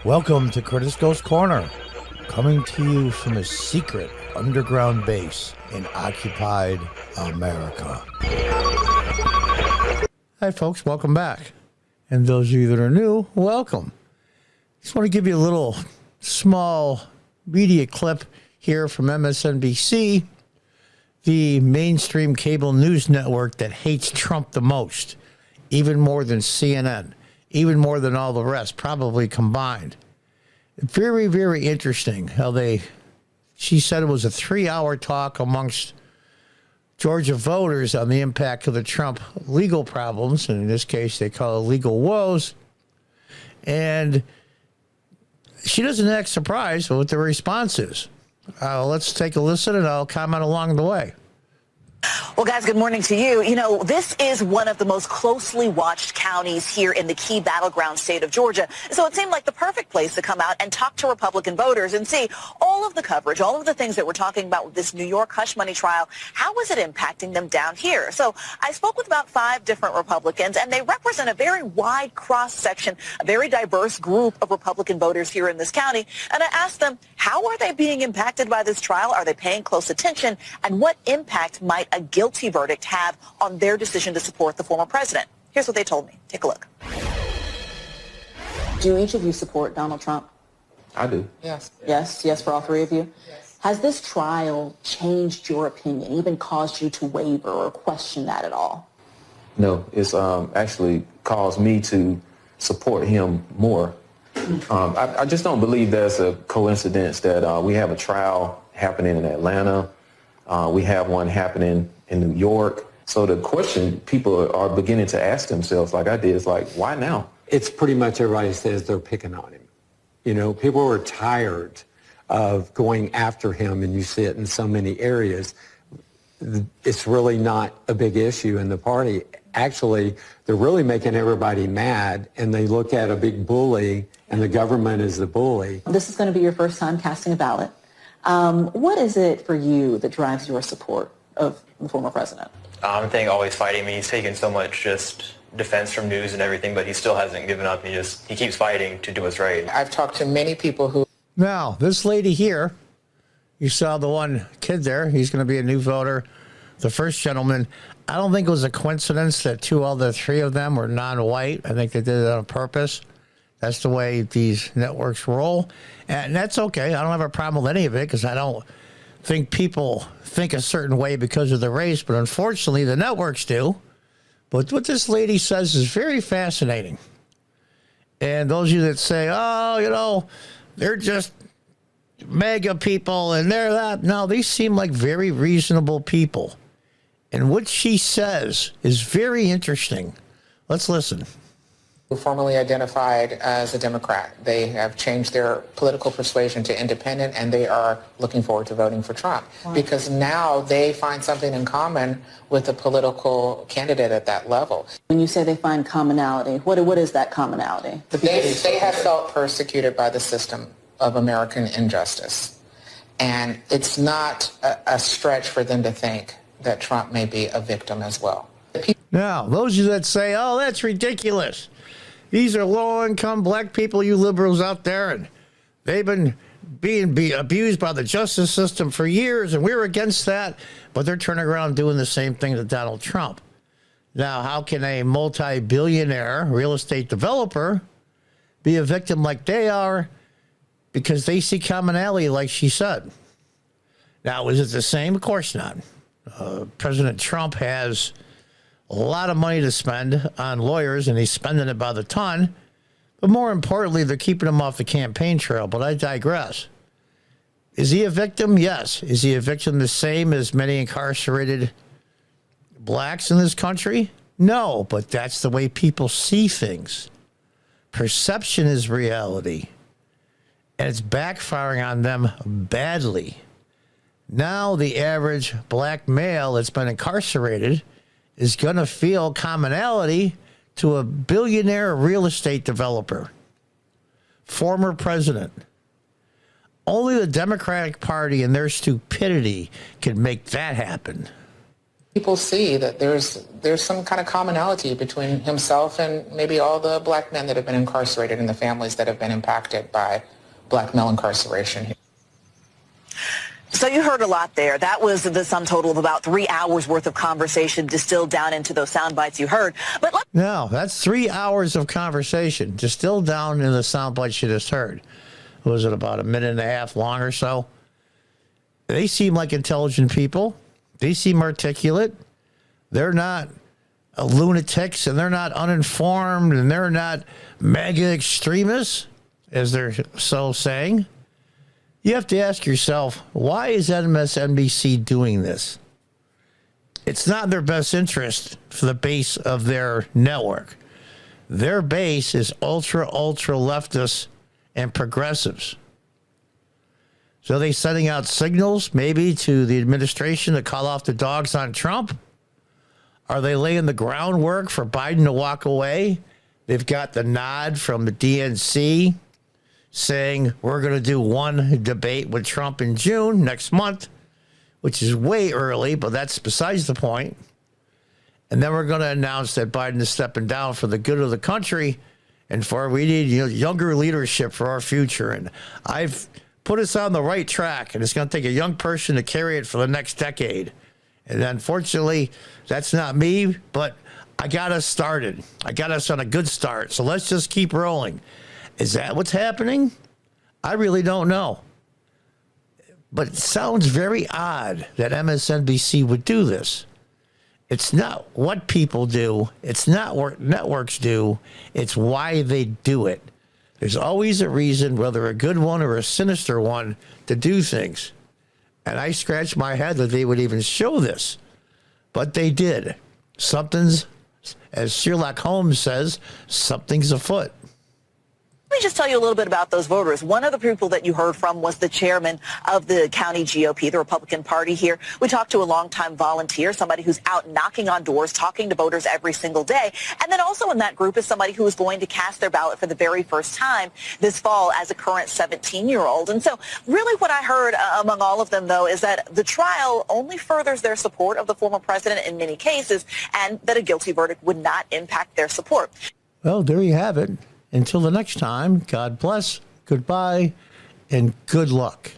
Welcome to Curtis Goes Corner, coming to you from a secret underground base in occupied America. Hi folks, welcome back. And those of you that are new, welcome. Just want to give you a little small media clip here from MSNBC, the mainstream cable news network that hates Trump the most, even more than CNN, even more than all the rest, probably combined. Very, very interesting how she said it was a 3-hour talk amongst Georgia voters on the impact of the Trump legal problems, and in this case they call it legal woes. And she doesn't act surprised with what the response is. Let's take a listen and I'll comment along the way. Well, guys, good morning to you. You know, this is one of the most closely watched counties here in the key battleground state of Georgia. So it seemed like the perfect place to come out and talk to Republican voters and see all of the coverage, all of the things that we're talking about with this New York hush money trial. How is it impacting them down here? So I spoke with about 5 different Republicans, and they represent a very wide cross-section, a very diverse group of Republican voters here in this county. And I asked them, how are they being impacted by this trial? Are they paying close attention? And what impact might a guilty verdict have on their decision to support the former president? Here's what they told me. Take a look. Do each of you support Donald Trump? I do. Yes. Yes for all 3 of you? Yes. Has this trial changed your opinion, even caused you to waver or question that at all? No, it's actually caused me to support him more. I just don't believe there's a coincidence that we have a trial happening in Atlanta. We have one happening in New York. So the question people are beginning to ask themselves, like I did, is like, why now? It's pretty much everybody says they're picking on him. You know, people are tired of going after him, and you see it in so many areas. It's really not a big issue in the party. Actually, they're really making everybody mad, and they look at a big bully, and the government is the bully. This is going to be your first time casting a ballot. What is it for you that drives your support of the former president? I think always fighting. I mean, he's taken so much just defense from news and everything, but he still hasn't given up. He keeps fighting to do what's right. I've talked to many people who... Now, this lady here, you saw the one kid there. He's going to be a new voter. The first gentleman, I don't think it was a coincidence that 2 of the 3 of them were non-white. I think they did it on purpose. That's the way these networks roll. And that's okay. I don't have a problem with any of it because I don't think people think a certain way because of the race. But unfortunately, the networks do. But what this lady says is very fascinating. And those of you that say, oh, you know, they're just mega people and they're that. No, these seem like very reasonable people. And what she says is very interesting. Let's listen. who formerly identified as a Democrat. They have changed their political persuasion to independent, and they are looking forward to voting for Trump. Wow. Because now they find something in common with a political candidate at that level. When you say they find commonality, what is that commonality? They have felt persecuted by the system of American injustice. And it's not a stretch for them to think that Trump may be a victim as well. Now, those of you that say, oh, that's ridiculous. These are low-income black people, you liberals out there, and they've been being abused by the justice system for years, and we're against that. But they're turning around doing the same thing to Donald Trump. Now, how can a multi-billionaire real estate developer be a victim like they are? Because they see commonality, like she said. Now, is it the same? Of course not. President Trump has a lot of money to spend on lawyers, and he's spending it by the ton. But more importantly, they're keeping him off the campaign trail. But I digress. Is he a victim? Yes. Is he a victim the same as many incarcerated blacks in this country? No, but that's the way people see things. Perception is reality. And it's backfiring on them badly. Now the average black male that's been incarcerated is going to feel commonality to a billionaire real estate developer, former president. Only the Democratic Party and their stupidity can make that happen. People see that there's some kind of commonality between himself and maybe all the black men that have been incarcerated and the families that have been impacted by black male incarceration. So you heard a lot there. That was the sum total of about 3 hours worth of conversation distilled down into those sound bites you heard. But No, that's 3 hours of conversation distilled down in the sound bites you just heard. Was it about a minute and a half long or so? They seem like intelligent people. They seem articulate. They're not lunatics, and they're not uninformed, and they're not mega extremists, as they're so saying. You have to ask yourself, why is MSNBC doing this? It's not in their best interest for the base of their network. Their base is ultra leftists and progressives. So are they sending out signals maybe to the administration to call off the dogs on Trump? Are they laying the groundwork for Biden to walk away? They've got the nod from the DNC saying we're going to do one debate with Trump in June next month, which is way early, but that's besides the point. And then we're going to announce that Biden is stepping down for the good of the country and for we need younger leadership for our future. And I've put us on the right track, and it's going to take a young person to carry it for the next decade. And unfortunately, that's not me, but I got us started. I got us on a good start. So let's just keep rolling. Is that what's happening? I really don't know. But it sounds very odd that MSNBC would do this. It's not what people do. It's not what networks do. It's why they do it. There's always a reason, whether a good one or a sinister one, to do things. And I scratched my head that they would even show this. But they did. Something's, as Sherlock Holmes says, something's afoot. let me just tell you a little bit about those voters. One of the people that you heard from was the chairman of the county GOP, the Republican Party here. We talked to a longtime volunteer, somebody who's out knocking on doors, talking to voters every single day. And then also in that group is somebody who is going to cast their ballot for the very first time this fall as a current 17-year-old. And so really what I heard among all of them, though, is that the trial only furthers their support of the former president in many cases, and that a guilty verdict would not impact their support. Well, there you have it. Until the next time, God bless, goodbye, and good luck.